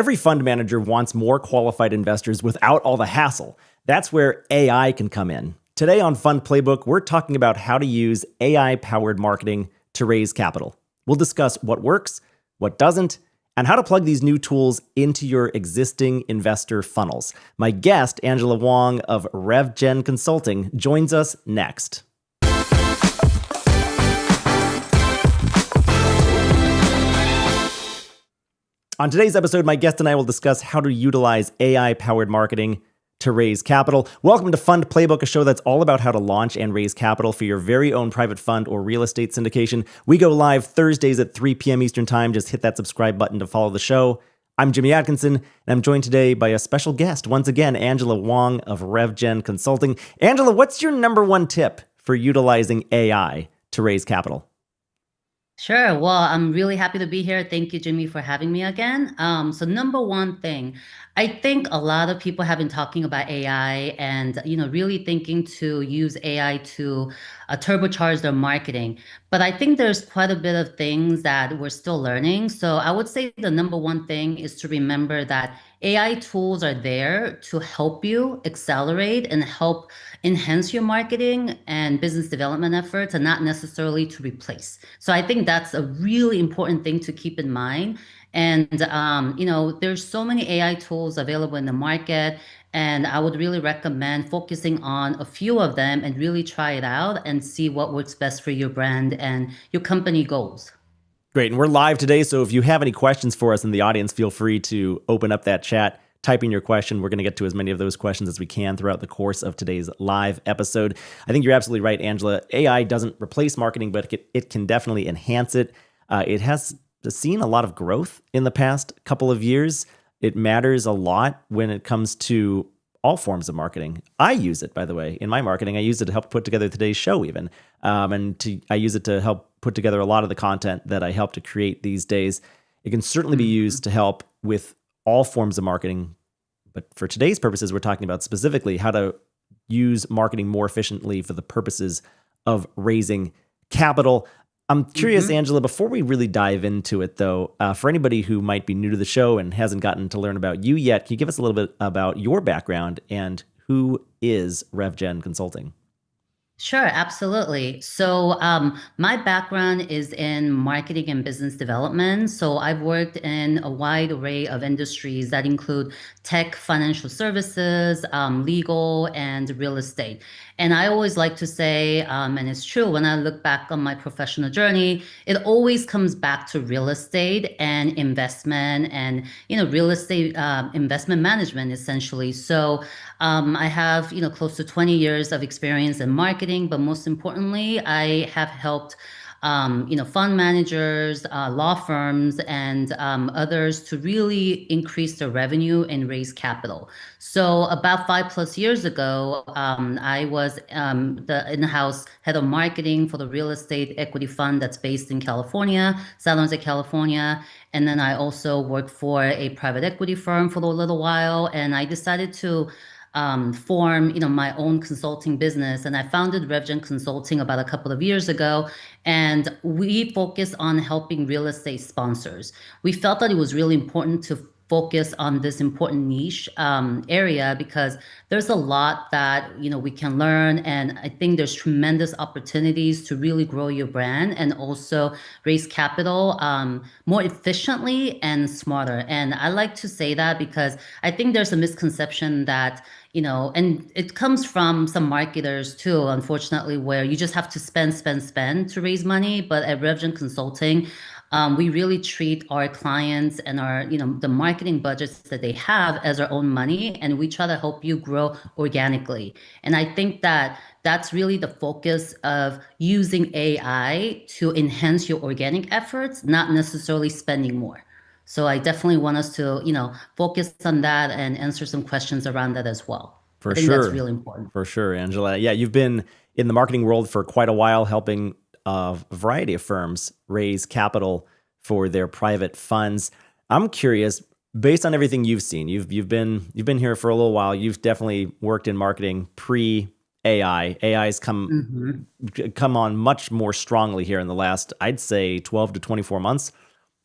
Every fund manager wants more qualified investors without all the hassle. That's where AI can come in. Today on Fund Playbook, we're talking about how to use AI-powered marketing to raise capital. We'll discuss what works, what doesn't, and how to plug these new tools into your existing investor funnels. My guest, Angela Wong of RevGen Consulting, joins us next. On today's episode, my guest and I will discuss how to utilize AI-powered marketing to raise capital. Welcome to Fund Playbook, a show that's all about how to launch and raise capital for your very own private fund or real estate syndication. We go live Thursdays at 3 p.m. Eastern Time. Just hit that subscribe button to follow the show. I'm Jimmy Atkinson, and I'm joined today by a special guest, once again, Angela Wong of RevGen Consulting. Angela, what's your number one tip for utilizing AI to raise capital? Sure. Well, I'm really happy to be here. Thank you, Jimmy, for having me again. So number one thing, I think a lot of people have been talking about AI and, really thinking to use AI to turbocharge their marketing. But I think there's quite a bit of things that we're still learning. So I would say the number one thing is to remember that AI tools are there to help you accelerate and help enhance your marketing and business development efforts and not necessarily to replace. So I think that's a really important thing to keep in mind. And, there's so many AI tools available in the market. And I would really recommend focusing on a few of them and really try it out and see what works best for your brand and your company goals. Great. And we're live today, so if you have any questions for us in the audience, feel free to open up that chat, type in your question. We're going to get to as many of those questions as we can throughout the course of today's live episode. I think you're absolutely right, Angela. AI doesn't replace marketing, but it can definitely enhance it. It has seen a lot of growth in the past couple of years. It matters a lot when it comes to all forms of marketing. I use it, by the way, in my marketing. I use it to help put together today's show even. I use it to help put together a lot of the content that I help to create these days. It can certainly be used to help with all forms of marketing. But for today's purposes, we're talking about specifically how to use marketing more efficiently for the purposes of raising capital. I'm curious, Angela, before we really dive into it, though, for anybody who might be new to the show and hasn't gotten to learn about you yet, can you give us a little bit about your background and who is RevGen Consulting? Sure, absolutely. So, my background is in marketing and business development. So, I've worked in a wide array of industries that include tech, financial services, legal, and real estate. And I always like to say, and it's true, when I look back on my professional journey, it always comes back to real estate and investment and, real estate investment management, essentially. So, I have, close to 20 years of experience in marketing, but most importantly, I have helped, fund managers, law firms, and others to really increase their revenue and raise capital. So about 5+ years ago, I was the in-house head of marketing for the real estate equity fund that's based in California, San Jose, California. And then I also worked for a private equity firm for a little while, and I decided to form, my own consulting business. And I founded RevGen Consulting about a couple of years ago. And we focus on helping real estate sponsors. We felt that it was really important to focus on this important niche area because there's a lot that we can learn, and I think there's tremendous opportunities to really grow your brand and also raise capital more efficiently and smarter. And I like to say that because I think there's a misconception that and it comes from some marketers too, unfortunately, where you just have to spend to raise money. But at RevGen Consulting, we really treat our clients and our, the marketing budgets that they have as our own money, and we try to help you grow organically. And I think that that's really the focus of using AI to enhance your organic efforts, not necessarily spending more. So I definitely want us to, focus on that and answer some questions around that as well. For I think sure. that's really important. For sure, Angela. Yeah, you've been in the marketing world for quite a while, helping a variety of firms raise capital for their private funds. I'm curious, based on everything you've seen, you've been here for a little while. You've definitely worked in marketing pre-AI. AI's come on much more strongly here in the last, I'd say, 12 to 24 months.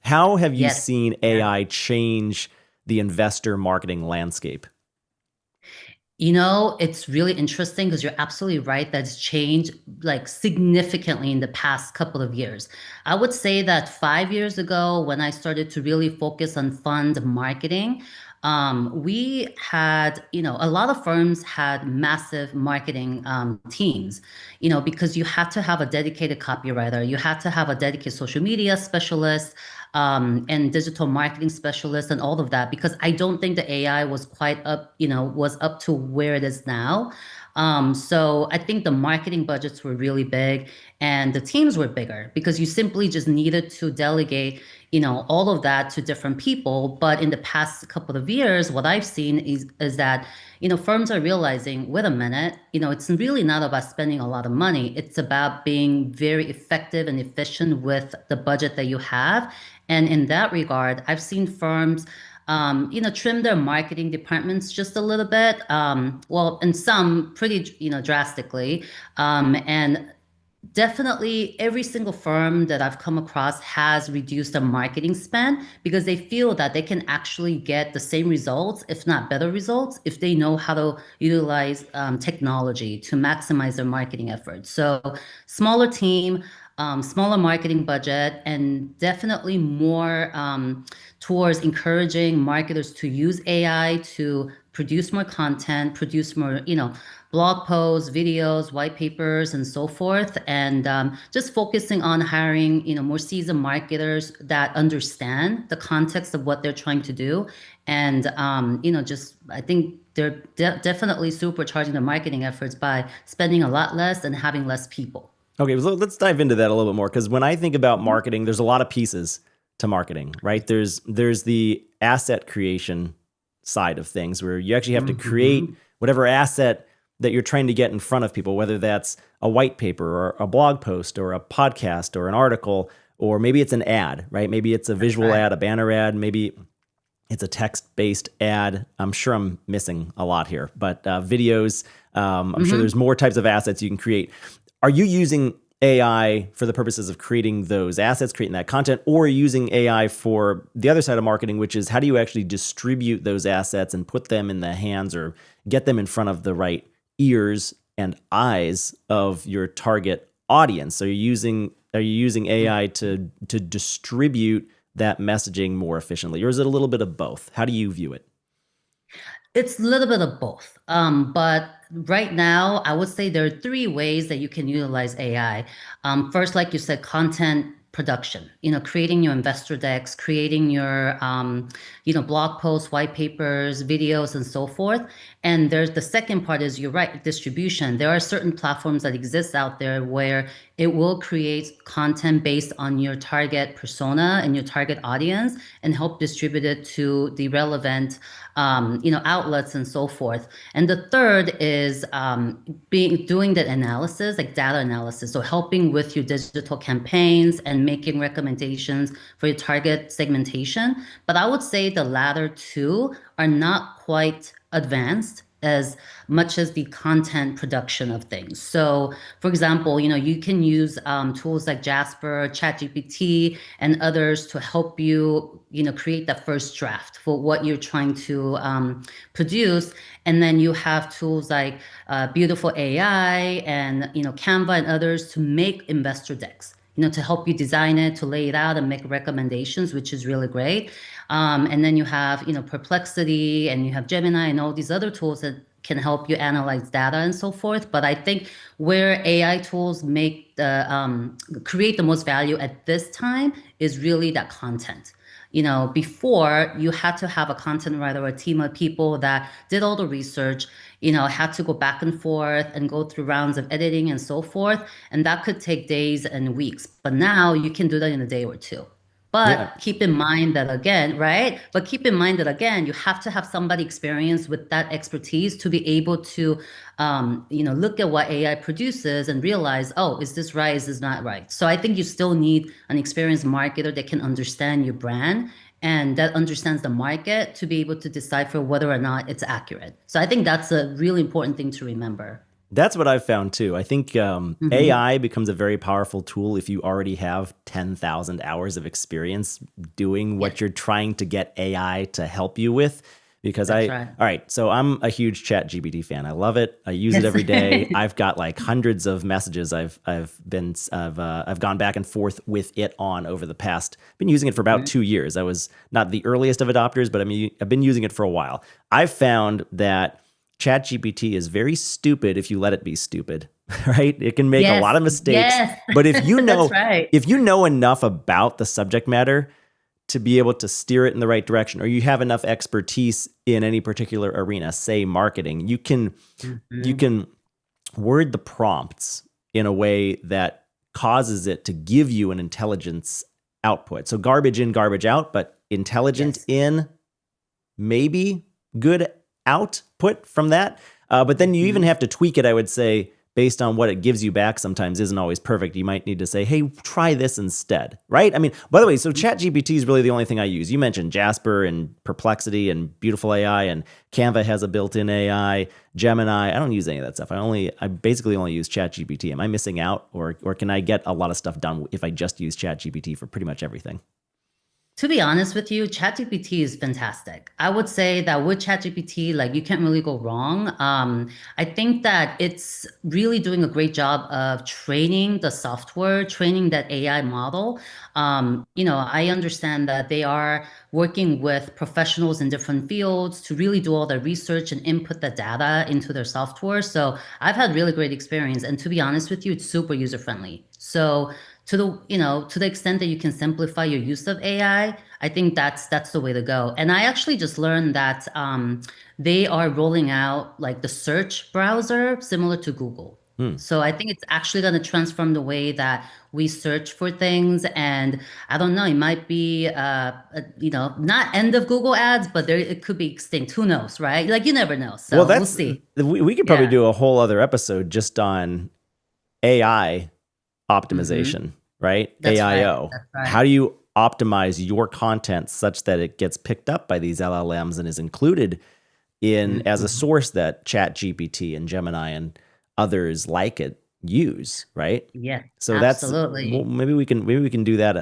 How have you Yes. seen AI change the investor marketing landscape? It's really interesting because you're absolutely right that it's changed like significantly in the past couple of years. I would say that 5 years ago, when I started to really focus on fund marketing, we had, a lot of firms had massive marketing teams, because you had to have a dedicated copywriter, you had to have a dedicated social media specialist, and digital marketing specialist and all of that because I don't think the AI was quite up, was up to where it is now. So I think the marketing budgets were really big and the teams were bigger because you simply just needed to delegate, all of that to different people. But in the past couple of years, what I've seen is that, firms are realizing, wait a minute, it's really not about spending a lot of money. It's about being very effective and efficient with the budget that you have. And in that regard, I've seen firms, trim their marketing departments just a little bit. Well, and some pretty, drastically. And definitely, every single firm that I've come across has reduced their marketing spend because they feel that they can actually get the same results, if not better results, if they know how to utilize technology to maximize their marketing efforts. So, smaller team, smaller marketing budget, and definitely more towards encouraging marketers to use AI to produce more content, produce more, blog posts, videos, white papers, and so forth. And just focusing on hiring, more seasoned marketers that understand the context of what they're trying to do. And, just I think they're definitely supercharging their marketing efforts by spending a lot less and having less people. Okay, so let's dive into that a little bit more because when I think about marketing, there's a lot of pieces to marketing, right? There's the asset creation side of things where you actually have to create whatever asset that you're trying to get in front of people, whether that's a white paper or a blog post or a podcast or an article, or maybe it's an ad, right? Maybe it's a visual ad, a banner ad, maybe it's a text-based ad. I'm sure I'm missing a lot here, but videos, I'm sure there's more types of assets you can create. Are you using AI for the purposes of creating those assets, creating that content, or are you using AI for the other side of marketing, which is how do you actually distribute those assets and put them in the hands or get them in front of the right ears and eyes of your target audience? Are you using AI to distribute that messaging more efficiently, or is it a little bit of both? How do you view it? It's a little bit of both. But right now, I would say there are three ways that you can utilize AI. First, like you said, content production, creating your investor decks, creating your, blog posts, white papers, videos, and so forth. And there's the second part is you're right, distribution. There are certain platforms that exist out there where it will create content based on your target persona and your target audience and help distribute it to the relevant outlets and so forth. And the third is doing the analysis, like data analysis. So helping with your digital campaigns and making recommendations for your target segmentation. But I would say the latter two are not quite advanced as much as the content production of things. So, for example, you can use tools like Jasper, ChatGPT, and others to help you, create that first draft for what you're trying to produce. And then you have tools like Beautiful AI and Canva and others to make investor decks. To help you design it, to lay it out and make recommendations, which is really great. And then you have, Perplexity and you have Gemini and all these other tools that can help you analyze data and so forth. But I think where AI tools make the create the most value at this time is really that content. Before you had to have a content writer or a team of people that did all the research, had to go back and forth and go through rounds of editing and so forth. And that could take days and weeks. But now you can do that in a day or two. Yeah. But keep in mind that again, right? But keep in mind that again, you have to have somebody experienced with that expertise to be able to, look at what AI produces and realize, oh, is this right? Is this not right? So I think you still need an experienced marketer that can understand your brand and that understands the market to be able to decipher whether or not it's accurate. So I think that's a really important thing to remember. That's what I've found too. I think Hmm. AI becomes a very powerful tool if you already have 10,000 hours of experience doing what Yes, you're trying to get AI to help you with. Because that's right. all right, so I'm a huge Chat GPT fan. I love it. I use it Yes. every day. I've got like hundreds of messages I've gone back and forth with it on over the past. Been using it for about Mhm. 2 years. I was not the earliest of adopters, but I mean, I've been using it for a while. I've found that ChatGPT is very stupid if you let it be stupid, right? It can make a Yes, lot of mistakes, yes, but that's right. if you know enough about the subject matter to be able to steer it in the right direction, or you have enough expertise in any particular arena, say marketing, you Hmm. can word the prompts in a way that causes it to give you an intelligence output. So garbage in, garbage out, but intelligent Yes. in, maybe good output from that. But then you even Hmm. have to tweak it, I would say, based on what it gives you back sometimes isn't always perfect. You might need to say, hey, try this instead, right? I mean, by the way, so ChatGPT is really the only thing I use. You mentioned Jasper and Perplexity and Beautiful AI, and Canva has a built-in AI, Gemini. I don't use any of that stuff. I basically only use ChatGPT. Am I missing out, or can I get a lot of stuff done if I just use ChatGPT for pretty much everything? To be honest with you, ChatGPT is fantastic. I would say that with ChatGPT, like you can't really go wrong. I think that it's really doing a great job of training the software, training that AI model. I understand that they are working with professionals in different fields to really do all the research and input the data into their software. So I've had really great experience. And to be honest with you, it's super user friendly. So to the extent that you can simplify your use of AI, I think that's the way to go. And I actually just learned that they are rolling out like the search browser similar to Google. Hmm. So I think it's actually going to transform the way that we search for things. And I don't know, it might be not end of Google ads, but there it could be extinct. Who knows, right? Like you never know. Well, So we'll that's see. we could probably Yeah. do a whole other episode just on AI Hmm. optimization, right? That's right. AIO. That's How right. do you optimize your content such that it gets picked up by these LLMs and is included in as a Hmm. source that Chat GPT and Gemini and others like it use, right? Yes, So that's well, absolutely. maybe we can do that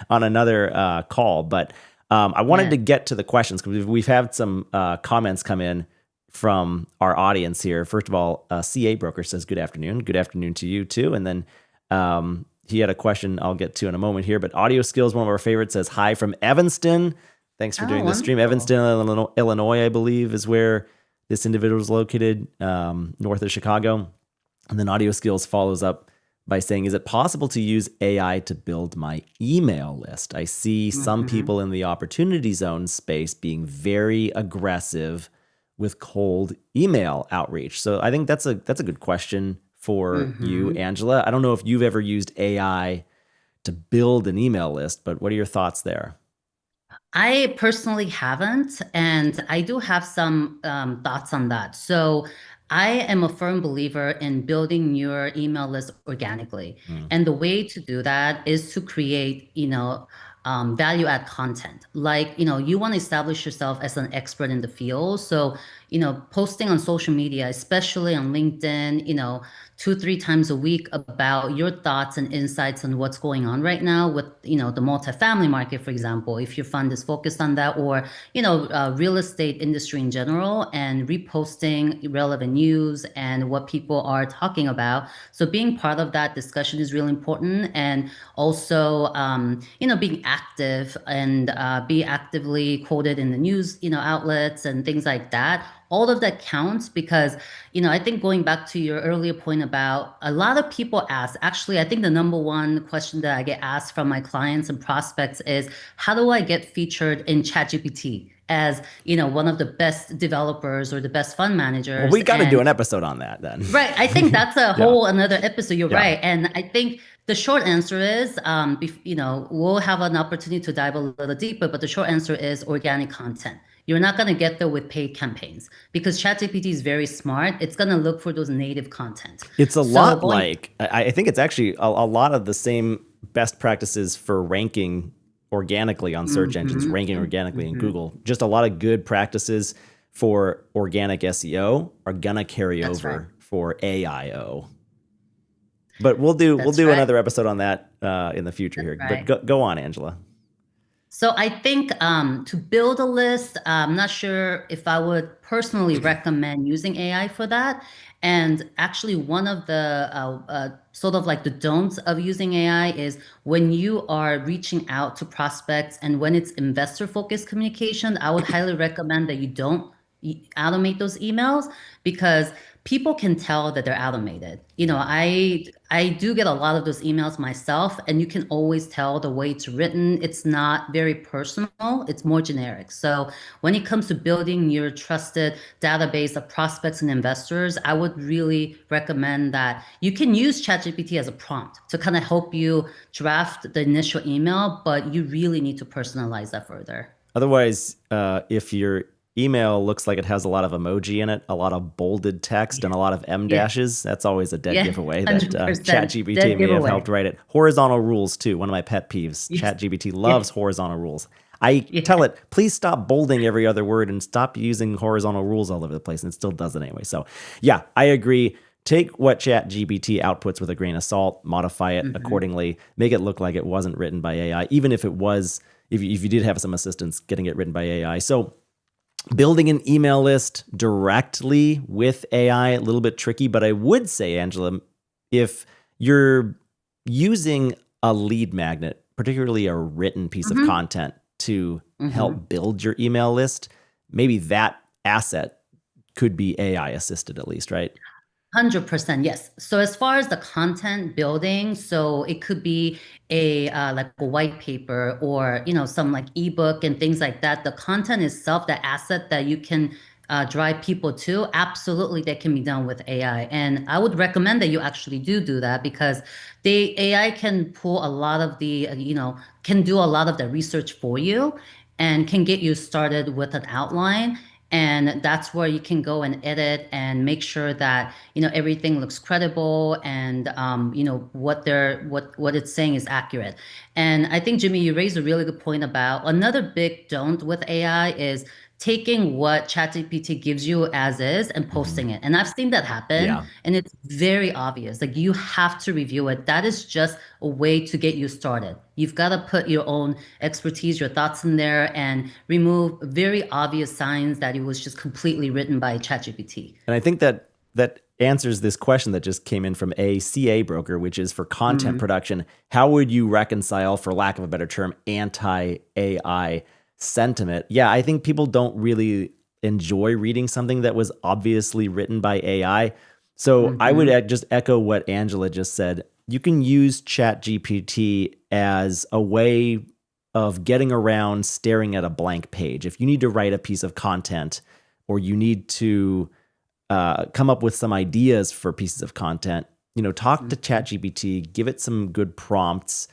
on another call. But I wanted Yeah. to get to the questions because we've had some comments come in from our audience here. First of all, CA Broker says good afternoon. Good afternoon to you too. And then he had a question I'll get to in a moment here. But Audio Skills, one of our favorites, says hi from Evanston. Thanks for Oh, doing this stream. wonderful. Evanston, Illinois, I believe, is where this individual is located, north of Chicago. And then Audio Skills follows up by saying, is it possible to use AI to build my email list? I see some Hmm. people in the opportunity zone space being very aggressive with cold email outreach. So I think that's a good question for you, Hmm. Angela. I don't know if you've ever used AI to build an email list, but what are your thoughts there? I personally haven't, and I do have some thoughts on that. So, I am a firm believer in building your email list organically. Hmm. And the way to do that is to create, value add content. Like, you want to establish yourself as an expert in the field. So, posting on social media, especially on LinkedIn, 2, 3 times a week about your thoughts and insights on what's going on right now with, the multifamily market, for example, if your fund is focused on that, or, real estate industry in general, and reposting relevant news and what people are talking about. So being part of that discussion is really important. And also, being active and be actively quoted in the news, outlets and things like that. All of that counts because I think going back to your earlier point about a lot of people ask, actually, I think the number one question that I get asked from my clients and prospects is, how do I get featured in ChatGPT as, one of the best developers or the best fund Well, managers? we got to do And an episode on that then. right, I think that's a Yeah. whole another episode. You're Yeah. right. And I think the short answer is, we'll have an opportunity to dive a little deeper, but the short answer is organic content. You're not going to get there with paid campaigns because ChatGPT is very smart. It's going to look for those native content. It's a So lot going, like, I think it's actually a lot of the same best practices for ranking organically on search engines, hmm ranking organically in hmm Google. Just a lot of good practices for organic SEO are gonna carry That's right. over for AIO. But we'll That's do right. another episode on that in the future That's here. But right. go on, Angela. So I think to build a list, I'm not sure if I would personally recommend using AI for that. And actually, one of the sort of like the don'ts of using AI is when you are reaching out to prospects and when it's investor focused communication, I would highly recommend that you don't automate those emails because people can tell that they're automated. I do get a lot of those emails myself, and you can always tell the way it's written. It's not very personal, it's more generic. So when it comes to building your trusted database of prospects and investors, I would really recommend that you can use ChatGPT as a prompt to kind of help you draft the initial email, but you really need to personalize that further. Otherwise, if your email looks like it has a lot of emoji in it, a lot of bolded text, Yeah. and a lot of M Yeah. dashes, that's always a dead Yeah. giveaway that 100% ChatGPT dead may have helped giveaway. write it. Horizontal rules, too. One of my pet peeves. Yes. ChatGPT Yeah. loves horizontal rules. I tell Yeah. it, please stop bolding every other word and stop using horizontal rules all over the place. And it still does it anyway. So, yeah, I agree. Take what ChatGPT outputs with a grain of salt, modify it Mhm. accordingly, make it look like it wasn't written by AI, even if it was, if you did have some assistance getting it written by AI. So, building an email list directly with AI, a little bit tricky, but I would say, Angela, if you're using a lead magnet, particularly a written piece of Mhm. content to Mhm. help build your email list, maybe that asset could be AI assisted at least, right? 100%, yes. So as far as the content building, so it could be a like a white paper or some like ebook and things like that. The content itself, the asset that you can drive people to, absolutely that can be done with AI. And I would recommend that you actually do that because the AI can pull a lot of the can do a lot of the research for you and can get you started with an outline. And that's where you can go and edit and make sure that everything looks credible and what it's saying is accurate. And I think, Jimmy, you raised a really good point about another big don't with AI is taking what ChatGPT gives you as is and Mhm. posting it. And I've seen that happen, Yeah. and it's very obvious. Like you have to review it. That is just a way to get you started. You've got to put your own expertise, your thoughts in there, and remove very obvious signs that it was just completely written by ChatGPT. And I think that that answers this question that just came in from a CA broker, which is for content Mm, production. How would you reconcile, for lack of a better term, anti AI sentiment? Yeah, I think people don't really enjoy reading something that was obviously written by AI. So I would mhm, just echo what Angela just said. You can use ChatGPT as a way of getting around staring at a blank page. If you need to write a piece of content or you need to come up with some ideas for pieces of content, talk to mhm, ChatGPT, give it some good prompts,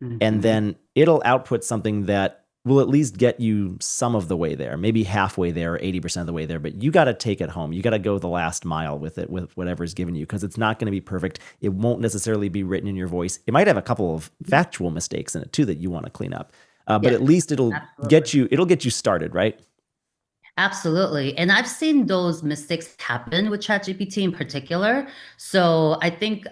and mhm. then it'll output something that will at least get you some of the way there, maybe halfway there or 80% of the way there. But you got to take it home. You got to go the last mile with it, with whatever's given you, because it's not going to be perfect. It won't necessarily be written in your voice. It might have a couple of factual mistakes in it too that you want to clean up. But Yeah, at least absolutely. it'll get you started, right? Absolutely. And I've seen those mistakes happen with ChatGPT in particular. So I think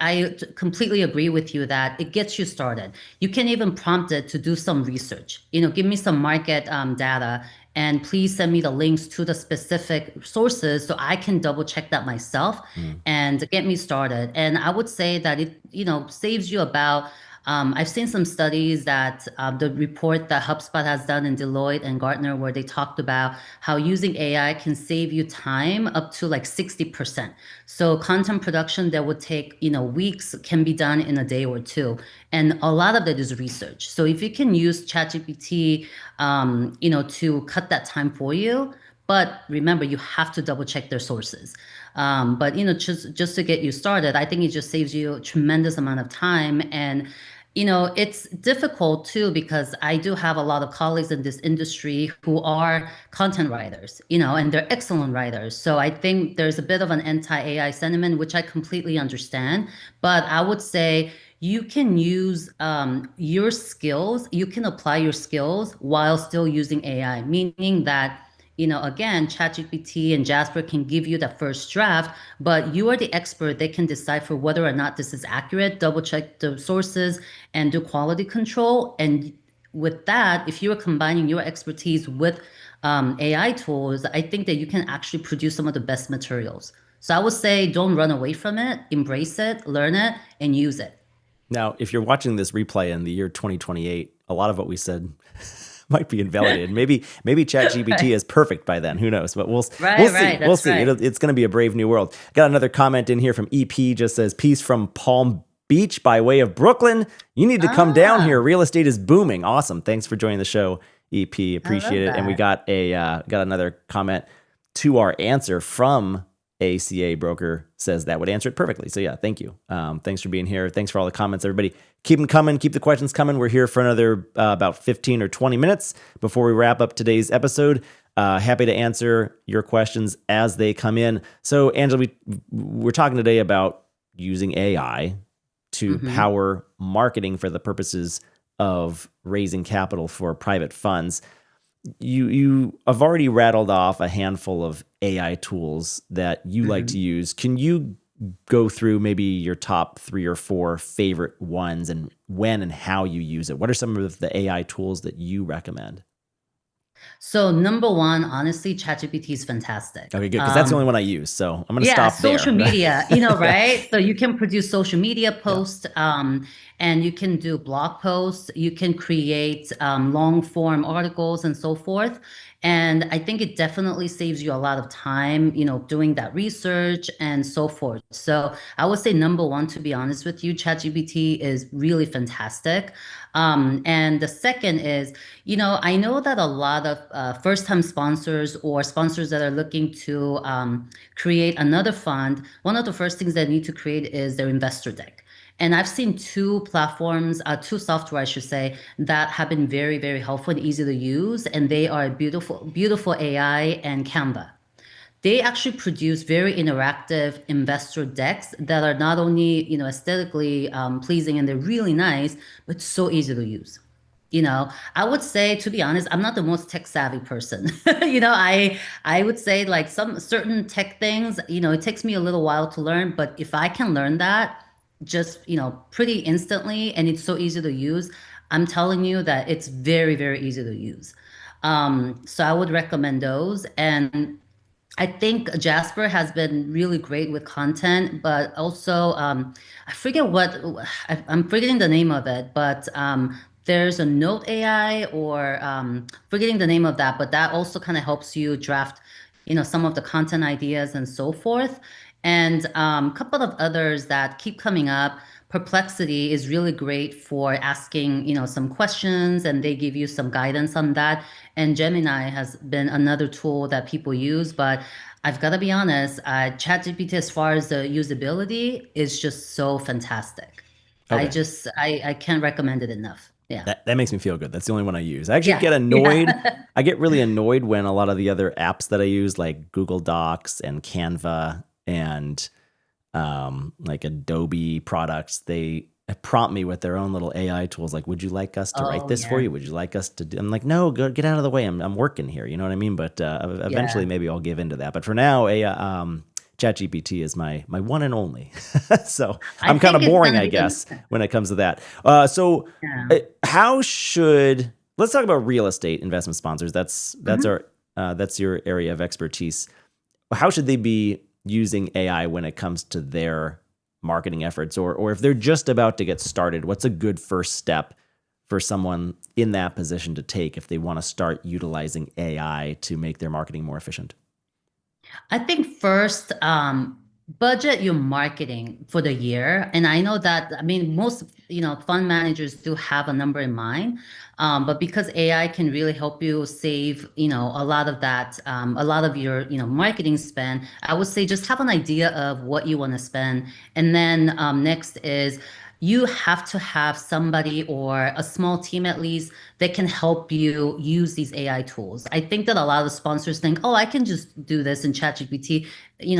completely agree with you that it gets you started. You can even prompt it to do some research. Give me some market data and please send me the links to the specific sources so I can double check that myself Mm. and get me started. And I would say that it, saves you about I've seen some studies that the report that HubSpot has done in Deloitte and Gartner, where they talked about how using AI can save you time up to like 60%. So content production that would take, weeks can be done in a day or two. And a lot of that is research. So if you can use ChatGPT, to cut that time for you, but remember, you have to double check their sources. But just to get you started, I think it just saves you a tremendous amount of time. And it's difficult too because I do have a lot of colleagues in this industry who are content writers, and they're excellent writers. So I think there's a bit of an anti-AI sentiment, which I completely understand. But I would say you can use your skills, you can apply your skills while still using AI, meaning that again, ChatGPT and Jasper can give you the first draft, but you are the expert. They can decipher whether or not this is accurate, double check the sources, and do quality control. And with that, if you are combining your expertise with AI tools, I think that you can actually produce some of the best materials. So I would say don't run away from it, embrace it, learn it, and use it. Now, if you're watching this replay in the year 2028, a lot of what we said might be invalidated. Maybe ChatGPT Right, is perfect by then. Who knows? But we'll right, see. right. We'll That's see. right. It's going to be a brave new world. Got another comment in here from EP. Just says peace from Palm Beach by way of Brooklyn. You need to come down Ah, here. Real estate is booming. Awesome. Thanks for joining the show, EP. I love Appreciate it. And we that. got another comment to our answer from ACA broker says that would answer it perfectly. So yeah, thank you. Thanks for being here. Thanks for all the comments, everybody. Keep them coming. Keep the questions coming. We're here for another about 15 or 20 minutes before we wrap up today's episode. Happy to answer your questions as they come in. So Angela, we're talking today about using AI to Hmm. power marketing for the purposes of raising capital for private funds. You have already rattled off a handful of AI tools that you like to Hmm. use. Can you go through maybe your top 3 or 4 favorite ones and when and how you use it? What are some of the AI tools that you recommend? So number one, honestly, ChatGPT is fantastic. Okay, good, because that's the only one I use. So I'm going to Yeah, stop social there. media, Yeah, right? So you can produce social media yeah. posts, and you can do blog posts. You can create long form articles and so forth. And I think it definitely saves you a lot of time, doing that research and so forth. So I would say number one, to be honest with you, ChatGPT is really fantastic. And the second is, I know that a lot of first-time sponsors or sponsors that are looking to create another fund, one of the first things they need to create is their investor deck. And I've seen two platforms, two software, I should say, that have been very, very helpful and easy to use. And they are beautiful, beautiful AI and Canva. They actually produce very interactive investor decks that are not only, aesthetically pleasing and they're really nice, but so easy to use. I would say, to be honest, I'm not the most tech savvy person. I would say like some certain tech things, it takes me a little while to learn, but if I can learn that just, pretty instantly and it's so easy to use, I'm telling you that it's very, very easy to use. So I would recommend those. And I think Jasper has been really great with content, but also I forget I'm forgetting the name of it, but there's a Note AI or forgetting the name of that, but that also kind of helps you draft, some of the content ideas and so forth. And a couple of others that keep coming up. Perplexity is really great for asking, some questions, and they give you some guidance on that. And Gemini has been another tool that people use, but I've got to be honest, ChatGPT, as far as the usability, is just so fantastic. Okay. I can't recommend it enough. Yeah. That makes me feel good. That's the only one I use. I actually Yeah. get annoyed. Yeah. I get really annoyed when a lot of the other apps that I use, like Google Docs and Canva and like Adobe products, they prompt me with their own little AI tools. Like, would you like us to write Oh, this for yeah. you? Would you like us to do? I'm like, no, go get out of the way. I'm working here. You know what I mean? But eventually, Yeah. maybe I'll give into that. But for now, ChatGPT is my one and only. So I I'm kind think of it's boring, gonna I be guess, the when it comes to that. So yeah. how should let's talk about real estate investment sponsors. That's Mhm. our that's your area of expertise. How should they be using AI when it comes to their marketing efforts, or if they're just about to get started, what's a good first step for someone in that position to take if they want to start utilizing AI to make their marketing more efficient? I think first, budget your marketing for the year. And I know that, I mean, most, fund managers do have a number in mind. But because AI can really help you save, a lot of that, a lot of your, marketing spend, I would say just have an idea of what you want to spend. And then next is you have to have somebody or a small team at least that can help you use these AI tools. I think that a lot of sponsors think, oh, I can just do this in ChatGPT,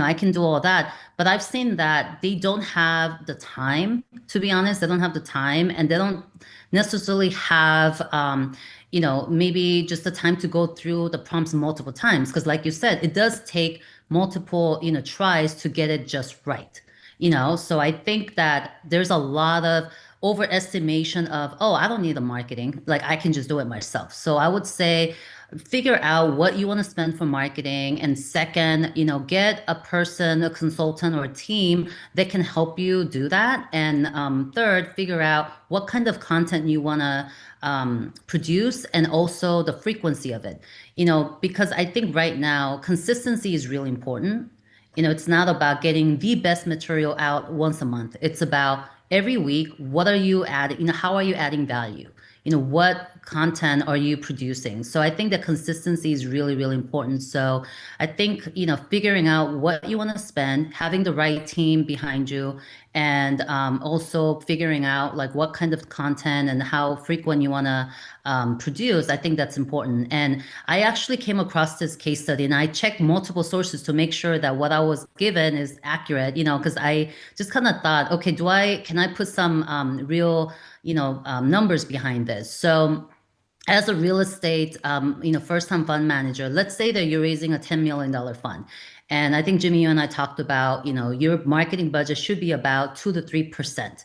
I can do all that. But I've seen that they don't have the time, to be honest, they don't have the time and they don't necessarily have maybe just the time to go through the prompts multiple times. Because like you said, it does take multiple, tries to get it just right. So I think that there's a lot of overestimation of, oh, I don't need the marketing. Like I can just do it myself. So I would say figure out what you want to spend for marketing. And second, get a person, a consultant or a team that can help you do that. And third, figure out what kind of content you want to produce and also the frequency of it. Because I think right now consistency is really important. It's not about getting the best material out once a month. It's about every week, what are you adding? How are you adding value? What content are you producing? So I think the consistency is really, really important. So I think, figuring out what you want to spend, having the right team behind you, and also figuring out like what kind of content and how frequent you want to produce. I think that's important. And I actually came across this case study and I checked multiple sources to make sure that what I was given is accurate, because I just kind of thought, okay, can I put some real, numbers behind this? So as a real estate, first time fund manager, let's say that you're raising a $10 million fund. And I think Jimmy, you and I talked about, your marketing budget should be about 2 to 3%,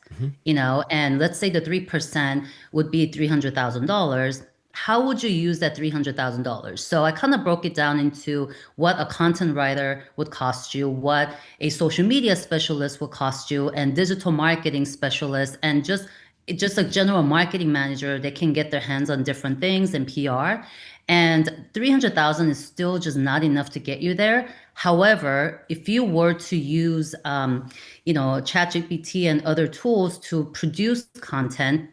and let's say the 3% would be $300,000. How would you use that $300,000? So I kind of broke it down into what a content writer would cost you, what a social media specialist would cost you, and digital marketing specialist, and just a general marketing manager that can get their hands on different things and PR. And 300,000 is still just not enough to get you there. However, if you were to use, ChatGPT and other tools to produce content,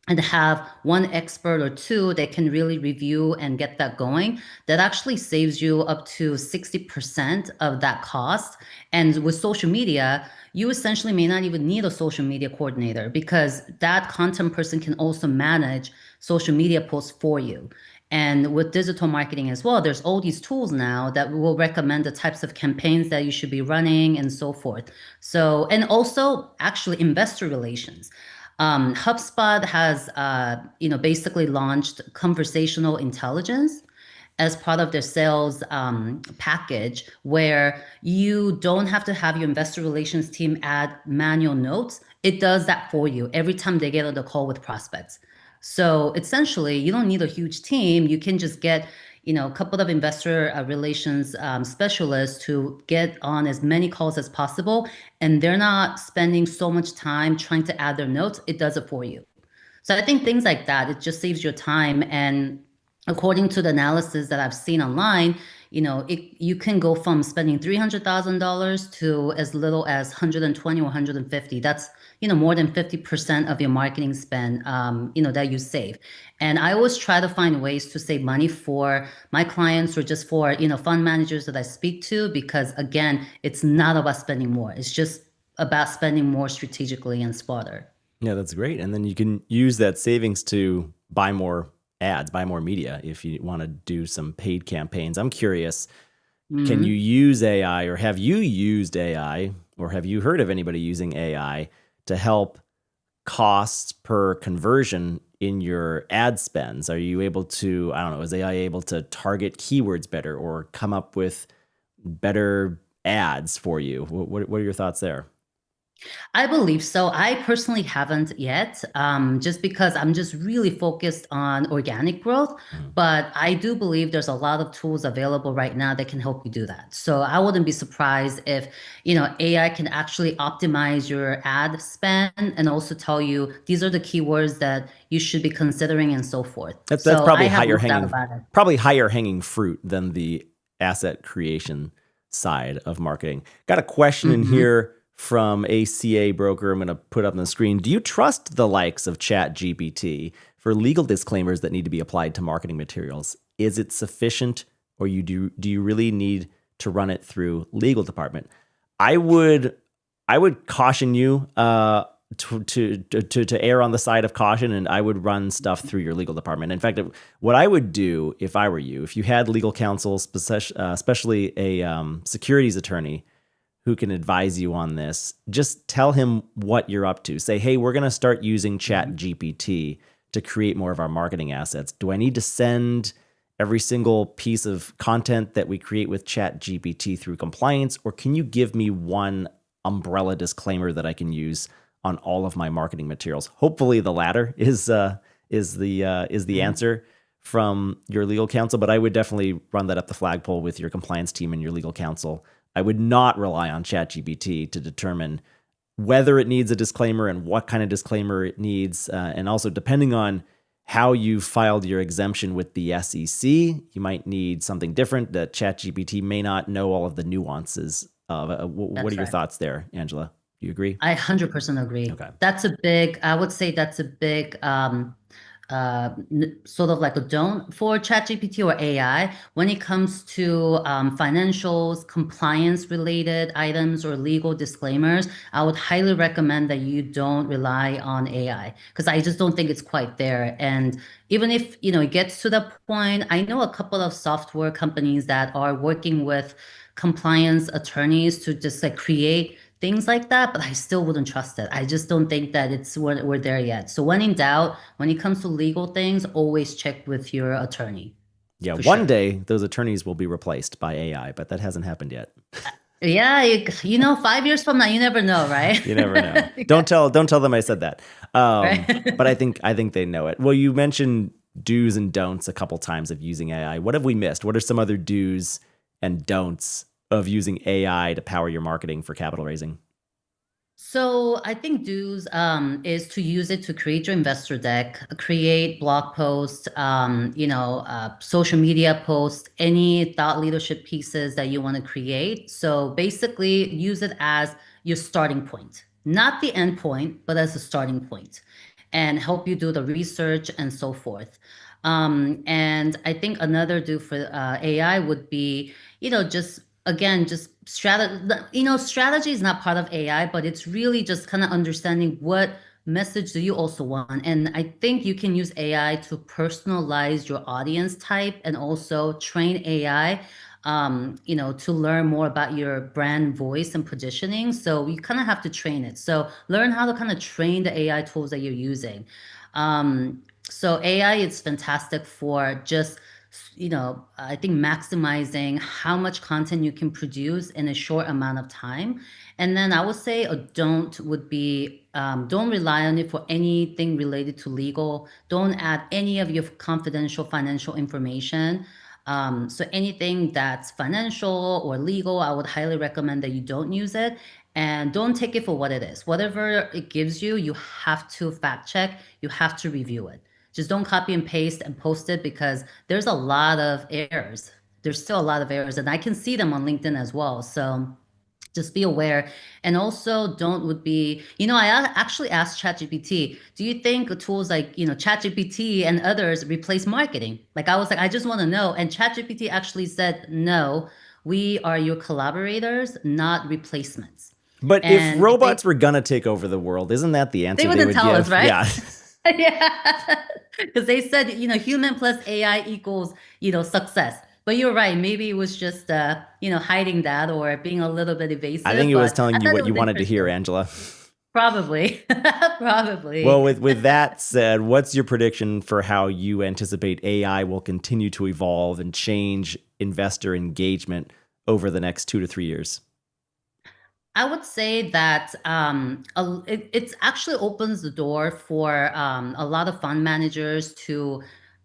and have one expert or two that can really review and get that going, that actually saves you up to 60% of that cost. And with social media, you essentially may not even need a social media coordinator because that content person can also manage social media posts for you. And with digital marketing as well, there's all these tools now that will recommend the types of campaigns that you should be running and so forth. So, and also actually investor relations. HubSpot has, basically launched conversational intelligence as part of their sales package, where you don't have to have your investor relations team add manual notes. It does that for you every time they get on the call with prospects. So essentially, you don't need a huge team. You can just get, a couple of investor relations specialists to get on as many calls as possible, and they're not spending so much time trying to add their notes. It does it for you. So I think things like that, it just saves your time. And according to the analysis that I've seen online, you can go from spending $300,000 to as little as 120 or 150. That's, more than 50% of your marketing spend, that you save. And I always try to find ways to save money for my clients or just for, fund managers that I speak to, because again, it's not about spending more. It's just about spending more strategically and smarter. Yeah, that's great. And then you can use that savings to buy more ads, buy more media if you want to do some paid campaigns. I'm curious, can you use AI, or have you used AI, or have you heard of anybody using AI to help costs per conversion in your ad spends? Are you able to, I don't know, is AI able to target keywords better or come up with better ads for you? What are your thoughts there? I believe so. I personally haven't yet, just because I'm just really focused on organic growth. Mm. But I do believe there's a lot of tools available right now that can help you do that. So I wouldn't be surprised if, AI can actually optimize your ad spend and also tell you these are the keywords that you should be considering and so forth. That's So I probably have no doubt about it. higher hanging fruit than the asset creation side of marketing. Got a question in Mhm. here from ACA Broker. I'm going to put up on the screen. Do you trust the likes of ChatGPT for legal disclaimers that need to be applied to marketing materials? Is it sufficient, or do you really need to run it through legal department? I would caution you to err on the side of caution, and I would run stuff through your legal department. In fact, what I would do if I were you, if you had legal counsel, especially a securities attorney who can advise you on this, just tell him what you're up to. Say, hey, we're going to start using Chat GPT to create more of our marketing assets? Do I need to send every single piece of content that we create with ChatGPT through compliance, or can you give me one umbrella disclaimer that I can use on all of my marketing materials? Hopefully, the latter is the answer from your legal counsel, but I would definitely run that up the flagpole with your compliance team and your legal counsel. I would not rely on ChatGPT to determine whether it needs a disclaimer and what kind of disclaimer it needs. And also, depending on how you filed your exemption with the SEC, you might need something different that ChatGPT may not know all of the nuances of. What are That's your right. thoughts there, Angela? Do you agree? I 100% agree. Okay. I would say that's a big sort of like a don't for ChatGPT or AI when it comes to financials, compliance related items, or legal disclaimers. I would highly recommend that you don't rely on AI because I just don't think it's quite there. And even if it gets to the point, I know a couple of software companies that are working with compliance attorneys to just like create things like that, but I still wouldn't trust it. I just don't think that we're there yet. So when in doubt, when it comes to legal things, always check with your attorney Yeah, for one sure. day those attorneys will be replaced by AI, but that hasn't happened yet. Yeah, 5 years from now, you never know, right? You never know. Yeah, Don't tell them I said that. But right. I think they know it. Well, you mentioned do's and don'ts a couple times of using AI. What have we missed? What are some other do's and don'ts of using AI to power your marketing for capital raising? So I think do's is to use it to create your investor deck, create blog posts, social media posts, any thought leadership pieces that you want to create. So basically, use it as your starting point, not the end point, but as a starting point, and help you do the research and so forth. And I think another do for AI would be, just again, just strategy is not part of AI, but it's really just kind of understanding what message do you also want. And I think you can use AI to personalize your audience type and also train AI, to learn more about your brand voice and positioning. So you kind of have to train it. So learn how to kind of train the AI tools that you're using. So AI is fantastic for just I think maximizing how much content you can produce in a short amount of time. And then I would say a don't would be don't rely on it for anything related to legal. Don't add any of your confidential financial information. So anything that's financial or legal, I would highly recommend that you don't use it. And don't take it for what it is. Whatever it gives you, you have to fact check, you have to review it. Just don't copy and paste and post it because there's a lot of errors. There's still a lot of errors, and I can see them on LinkedIn as well. So just be aware. And also, don't would be, actually asked ChatGPT, do you think tools like, ChatGPT and others replace marketing? Like, I was like, I just want to know. And ChatGPT actually said, no, we are your collaborators, not replacements. But if And robots were gonna take over the world, isn't that the they answer they wouldn't would tell us, give? right? Yeah. Yeah, because they said, human plus AI equals, success. But you're right. Maybe it was just, hiding that or being a little bit I think evasive. it was But telling I you thought it what you was wanted to hear, interesting. Angela. Probably, Well, probably. with that said, what's your prediction for how you anticipate AI will continue to evolve and change investor engagement over the next 2 to 3 years? I would say that it's actually opens the door for a lot of fund managers to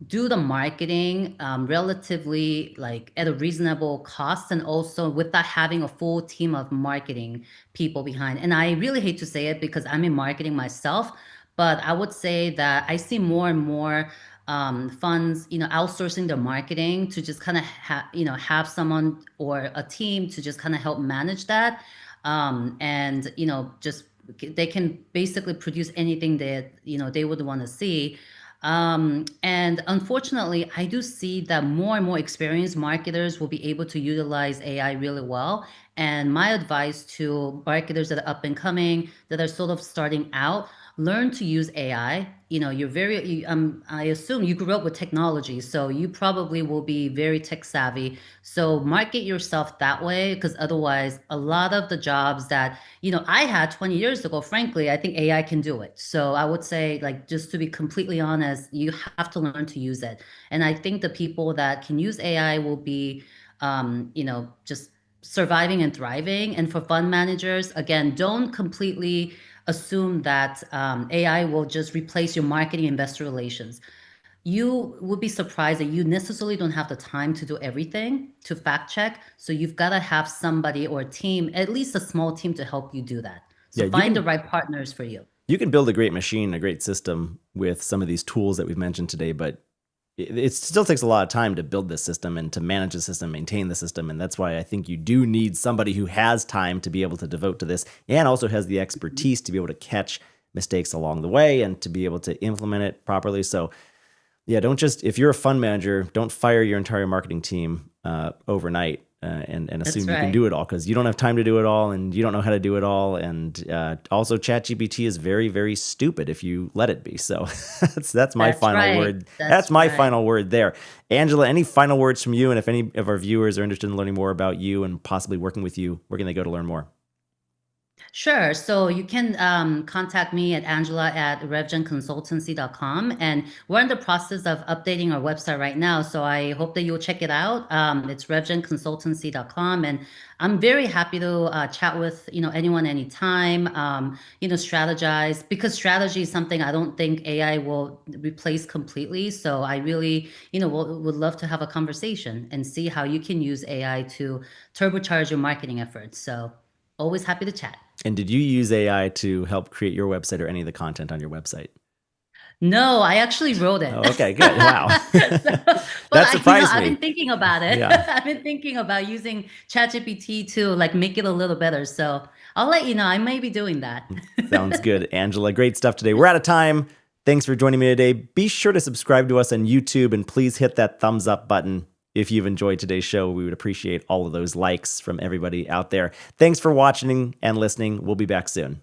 do the marketing relatively like at a reasonable cost and also without having a full team of marketing people behind. And I really hate to say it because I'm in marketing myself, but I would say that I see more and more funds, outsourcing their marketing to just kind of have someone or a team to just kind of help manage that and just they can basically produce anything that they would want to see. And unfortunately, I do see that more and more experienced marketers will be able to utilize AI really well, And my advice to marketers that are up and coming, that are sort of starting out, learn to use AI. I assume you grew up with technology, so you probably will be very tech savvy. So market yourself that way, because otherwise, a lot of the jobs that, I had 20 years ago, frankly, I think AI can do it. So I would say, like, just to be completely honest, you have to learn to use it. And I think the people that can use AI will be, just surviving and thriving. And for fund managers, again, don't completely assume that AI will just replace your marketing investor relations. You would be surprised that you necessarily don't have the time to do everything to fact check. So you've got to have somebody or a team, at least a small team, to help you do that. So Yeah, find the right partners for you. you can build a great machine, a great system with some of these tools that we've mentioned today, but it still takes a lot of time to build this system and to manage the system, maintain the system. And that's why I think you do need somebody who has time to be able to devote to this and also has the expertise to be able to catch mistakes along the way and to be able to implement it properly. So yeah, don't just, if you're a fund manager, don't fire your entire marketing team overnight and That's assume you can right. do it all, because you don't have time to do it all and you don't know how to do it all. And also, ChatGPT is very, very stupid if you let it be. So that's my That's final right. word. That's That's my right. final word there. Angela, any final words from you? And if any of our viewers are interested in learning more about you and possibly working with you, where can they go to learn more? Sure. So you can contact me at Angela at revgenconsultancy.com. And we're in the process of updating our website right now. So I hope that you'll check it out. It's revgenconsultancy.com. And I'm very happy to chat with, anyone anytime, strategize, because strategy is something I don't think AI will replace completely. So I really, would love to have a conversation and see how you can use AI to turbocharge your marketing efforts. So always happy to chat. And did you use AI to help create your website or any of the content on your website? No, I actually wrote it. Oh, okay, good. Wow. But That surprised I've been me. thinking about it. Yeah. I've been thinking about using ChatGPT to like make it a little better. So I'll let you know. I may be doing that. Sounds good, Angela. Great stuff today. We're out of time. Thanks for joining me today. Be sure to subscribe to us on YouTube and please hit that thumbs up button if you've enjoyed today's show. We would appreciate all of those likes from everybody out there. Thanks for watching and listening. We'll be back soon.